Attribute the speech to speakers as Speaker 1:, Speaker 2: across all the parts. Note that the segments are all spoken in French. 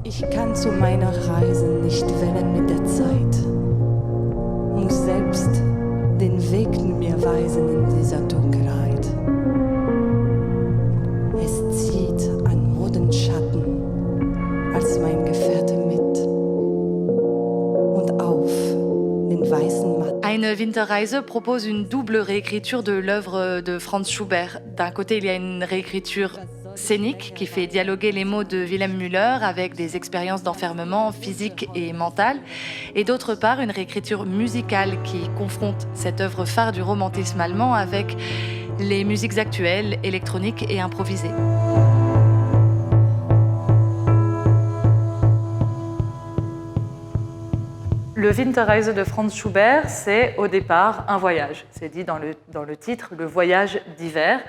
Speaker 1: Ich kann zu meiner Reise nicht wählen mit der Zeit. Muss selbst den Weg mir weisen in dieser Dunkelheit. Es zieht an Modenschatten als mein Gefährte mit und auf den weißen Matten.
Speaker 2: Eine Winterreise propose une double réécriture de l'œuvre de Franz Schubert. D'un côté, il y a une réécriture scénique qui fait dialoguer les mots de Wilhelm Müller avec des expériences d'enfermement physique et mental, et d'autre part une réécriture musicale qui confronte cette œuvre phare du romantisme allemand avec les musiques actuelles, électroniques et improvisées. Le Winterreise de Franz Schubert, c'est au départ un voyage. C'est dit dans le titre, le voyage d'hiver.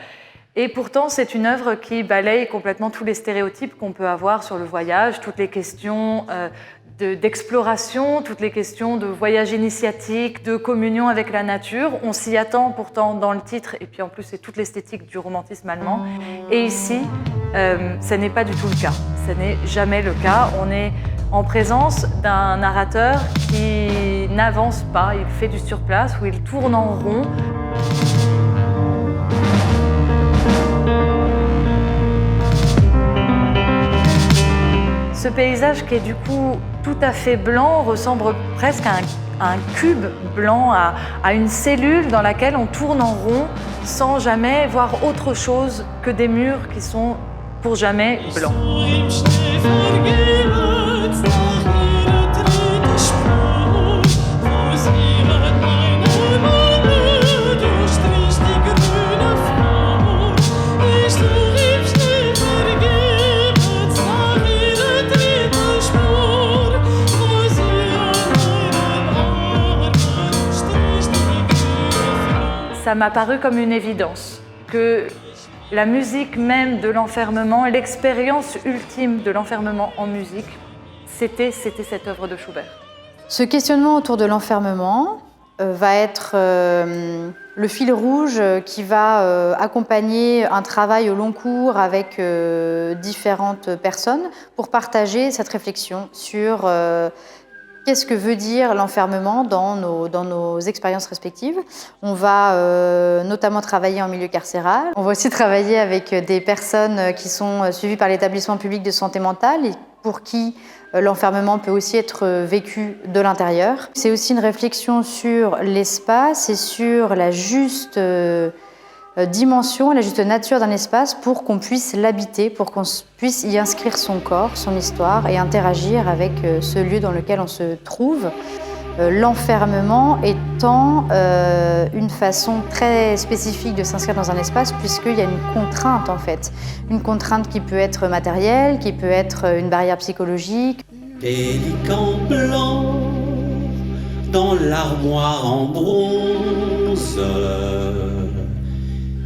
Speaker 2: Et pourtant, c'est une œuvre qui balaye complètement tous les stéréotypes qu'on peut avoir sur le voyage, toutes les questions d'exploration, toutes les questions de voyage initiatique, de communion avec la nature. On s'y attend pourtant dans le titre, et puis en plus, c'est toute l'esthétique du romantisme allemand. Et ici, ce n'est pas du tout le cas. Ce n'est jamais le cas. On est en présence d'un narrateur qui n'avance pas, il fait du surplace, où il tourne en rond. Ce paysage qui est du coup tout à fait blanc ressemble presque à un cube blanc, à une cellule dans laquelle on tourne en rond sans jamais voir autre chose que des murs qui sont pour jamais blancs. Ça m'a paru comme une évidence que la musique même de l'enfermement, l'expérience ultime de l'enfermement en musique, c'était cette œuvre de Schubert.
Speaker 3: Ce questionnement autour de l'enfermement va être le fil rouge qui va accompagner un travail au long cours avec différentes personnes pour partager cette réflexion sur qu'est-ce que veut dire l'enfermement dans nos expériences respectives. On va notamment travailler en milieu carcéral. On va aussi travailler avec des personnes qui sont suivies par l'établissement public de santé mentale et pour qui l'enfermement peut aussi être vécu de l'intérieur. C'est aussi une réflexion sur l'espace et sur la juste dimension, la juste nature d'un espace pour qu'on puisse l'habiter, pour qu'on puisse y inscrire son corps, son histoire et interagir avec ce lieu dans lequel on se trouve. L'enfermement étant une façon très spécifique de s'inscrire dans un espace puisqu'il y a une contrainte en fait. Une contrainte qui peut être matérielle, qui peut être une barrière psychologique.
Speaker 4: Pélican blanc dans l'armoire en bronze,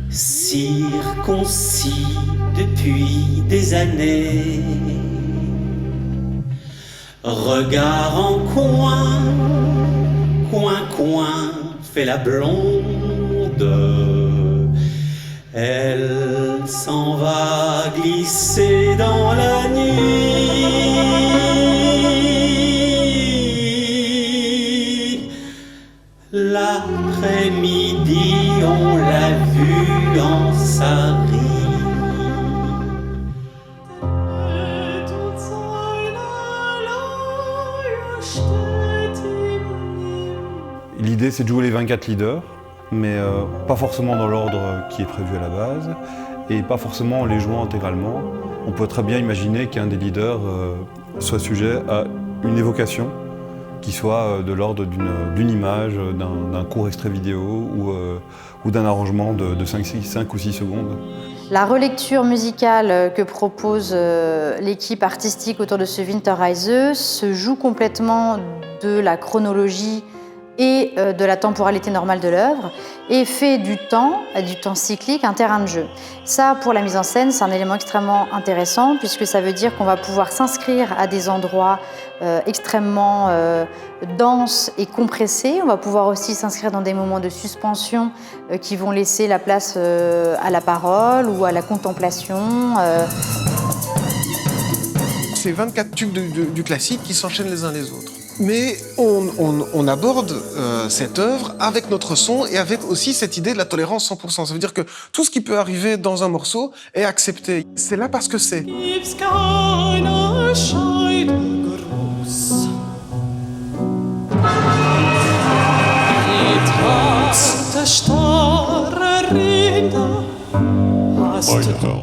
Speaker 4: circoncis depuis des années. Regard en coin, coin, fait la blonde. Elle s'en va glisser dans la nuit. L'après-midi, on l'a vu en Sarrie.
Speaker 5: L'idée, c'est de jouer les 24 leaders, mais pas forcément dans l'ordre qui est prévu à la base, et pas forcément en les jouant intégralement. On peut très bien imaginer qu'un des leaders soit sujet à une évocation qui soit de l'ordre d'une image, d'un court extrait vidéo ou d'un arrangement de 5 ou 6 secondes.
Speaker 3: La relecture musicale que propose l'équipe artistique autour de ce Winterreise se joue complètement de la chronologie et de la temporalité normale de l'œuvre et fait du temps cyclique un terrain de jeu. Ça, pour la mise en scène, c'est un élément extrêmement intéressant puisque ça veut dire qu'on va pouvoir s'inscrire à des endroits extrêmement denses et compressés. On va pouvoir aussi s'inscrire dans des moments de suspension qui vont laisser la place à la parole ou à la contemplation.
Speaker 6: ces 24 tubes du classique qui s'enchaînent les uns les autres. Mais on aborde cette œuvre avec notre son et avec aussi cette idée de la tolérance 100%. Ça veut dire que tout ce qui peut arriver dans un morceau est accepté. C'est là parce que c'est.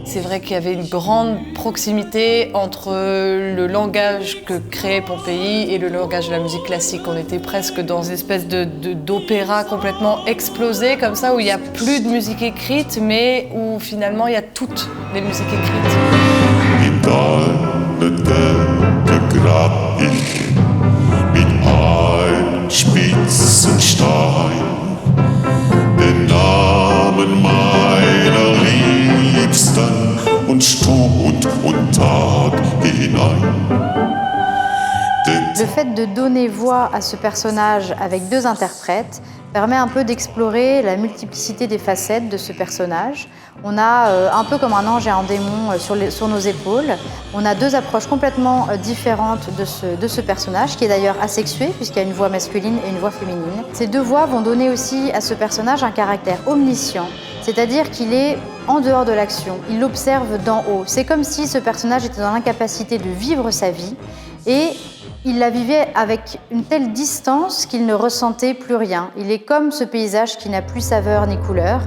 Speaker 7: C'est vrai qu'il y avait une grande proximité entre le langage que créait Pompéi et le langage de la musique classique. On était presque dans une espèce d'opéra complètement explosé, comme ça, où il n'y a plus de musique écrite, mais où finalement il y a toutes les musiques écrites.
Speaker 8: In deine Decke grab ich mit einem spitzen Stein den Namen meiner Liebsten und Stund und Tag hinein.
Speaker 3: Le fait de donner voix à ce personnage avec deux interprètes permet un peu d'explorer la multiplicité des facettes de ce personnage. On a un peu comme un ange et un démon sur nos épaules. On a deux approches complètement différentes de ce personnage, qui est d'ailleurs asexué, puisqu'il y a une voix masculine et une voix féminine. Ces deux voix vont donner aussi à ce personnage un caractère omniscient, c'est-à-dire qu'il est en dehors de l'action, il l'observe d'en haut. C'est comme si ce personnage était dans l'incapacité de vivre sa vie et il la vivait avec une telle distance qu'il ne ressentait plus rien. Il est comme ce paysage qui n'a plus saveur ni couleur.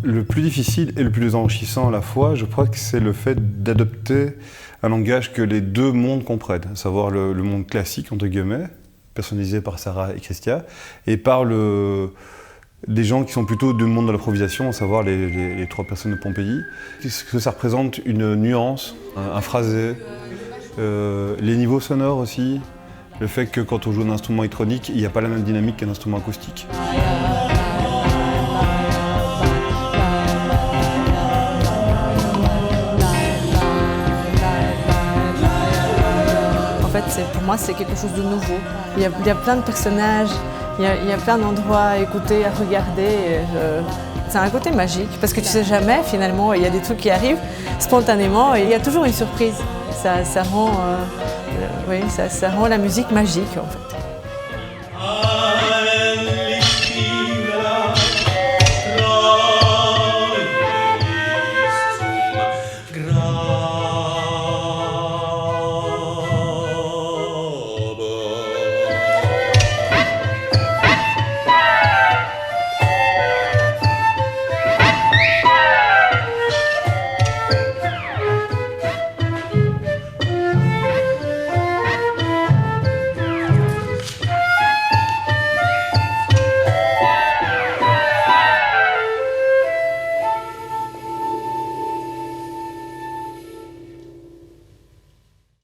Speaker 5: Le plus difficile et le plus enrichissant à la fois, je crois que c'est le fait d'adopter un langage que les deux mondes comprennent, à savoir le monde classique, entre guillemets, personnalisé par Sarah et Christia, et par des gens qui sont plutôt du monde de l'improvisation, à savoir les trois personnes de Pompéi. Que ça représente une nuance, un phrasé, les niveaux sonores aussi, le fait que quand on joue un instrument électronique, il n'y a pas la même dynamique qu'un instrument acoustique.
Speaker 9: Pour moi, c'est quelque chose de nouveau. Il y a plein de personnages, il y a plein d'endroits à écouter, à regarder. C'est un côté magique, parce que tu sais jamais, finalement, il y a des trucs qui arrivent spontanément et il y a toujours une surprise. Ça rend la musique magique, en fait.